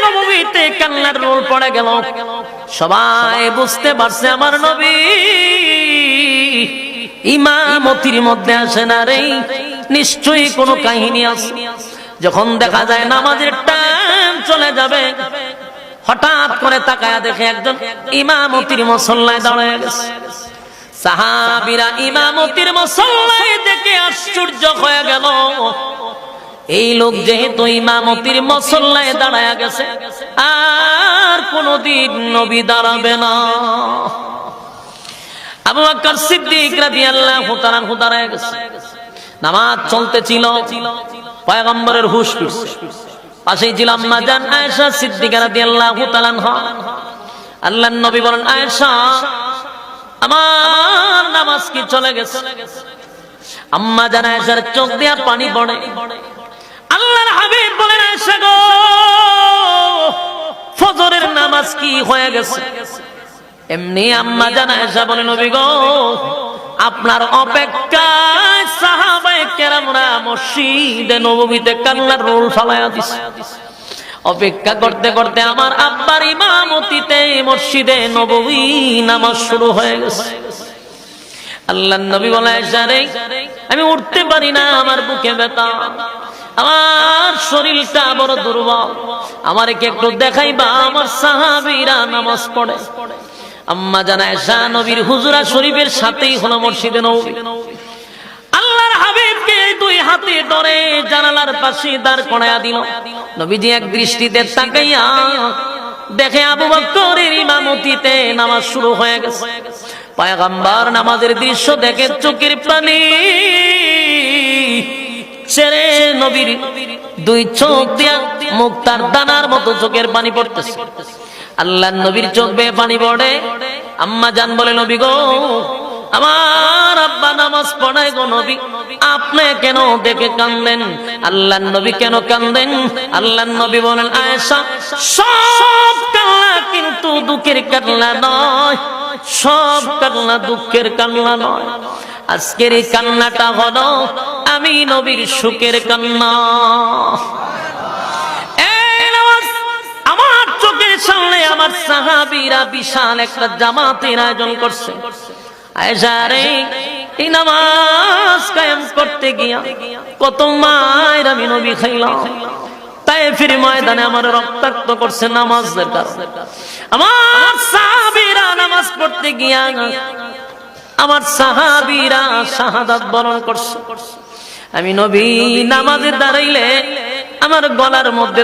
নববীতে কান্নার রোল পড়ে গেল। সবাই বুঝতে পারছে আমার নবী ইমামতির মধ্যে আসে না রে, নিশ্চয়ই কোনো কাহিনী আছে। যখন দেখা যায় নামাজের টাইম চলে যাবে, হঠাৎ করে তাকায়া দেখে একজন ইমামতির মুসল্লায় দাঁড়ায় গেছে। সাহাবীরা ইমামতির মুসল্লায় দেখে আশ্চর্য হয়ে গেল, এই লোক যেহেতু ইমামতির মুসল্লায় দাঁড়ায় গেছে, আর কোনদিন নবী দাঁড়াবে না। আবু বকর সিদ্দিক রাদিয়াল্লাহু তাআলা দাঁড়ায় গেছে। নামাজ চলতেছিল, পয়গম্বরের হুশ ফিরছে। পাশেই ছিল আম্মা জান আয়েশা সিদ্দিকা রাদিয়াল্লাহু তাআলা আনহা। আল্লাহর নবী বলেন, আয়েশা আমার নামাজ কি চলে গেছে? আম্মা জান আয়েশার চোখ দিয়ে পানি পড়ে। আল্লাহর হাবিব বলেন, আয়েশা গো, ফজরের নামাজ কি হয়ে গেছে? এমনি আম্মা জান আয়েশা বলেন, নবী গো, আপনার অপেক্ষায় সাহাবায়ে কেরামরা মসজিদে নববীতে কান্নার রোল ফালায়া দিছে। অপেক্ষা করতে করতে আমার আব্বার ইমামতিতে মসজিদে নববী নামাজ শুরু হয়ে গেছে। আল্লাহর নবী বলেন, আয়েশা রে, আমি উঠতে পারি না, আমার বুকে ব্যথা, আমার শরীরটা বড় দুর্বল, আমারে কি একটু দেখাইবা? আমার সাহাবীরা নামাজ পড়ে। আম্মা জান আয়েশা নবীর হুজরা শরীফের সাথেই হলো মসজিদে নববী। আল্লাহর হাবিবকে দুই হাতে ধরে জানালার পাশে দাঁড় করায়া দিল। নবীজি এক দৃষ্টিতে তাকাইয়া দেখে আবু বকরের ইমামতিতে নামাজ শুরু হয়ে গেছে। পয়গম্বর নামাজের দৃশ্য দেখে চোখের পানি ছেড়ে নবীর দুই চোখ দিয়া মুক্তার দানার মতো চোখের পানি পড়তেছে। আল্লাহর নবীর চোখ বেয়ে পানি পড়ে। আম্মা জান বলে, নবী গো, আমার আব্বা নামাজ পড়ায় গো নবী, আপনি কেন দেখে কাঁদেন? আল্লাহর নবী কেন কাঁদেন? আল্লাহর নবী বলেন, আয়েশা, সব কান্না কিন্তু দুঃখের কান্না নয়, সব কান্না দুঃখের কান্না নয়। আজকের এই কান্নাটা হলো আমি নবীর সুখের কান্না। আমার চোখের সামনে আমার সাহাবীরা বিশাল একটা জামাতের আয়োজন করছে। আয়েশা রে, এই নামাজ কায়েম করতে গিয়া কত মায়ের আমি নবী খাইলাম। তায়েফের ময়দানে আমার রক্তাক্ত করছে নামাজের কারণে। আমার সাহাবীরা নামাজ পড়তে গিয়া আমার সাহাবীরা শাহাদাত বরণ করছে। আমি নবী নামাজে দাঁড়াইলে আমার গলার মধ্যে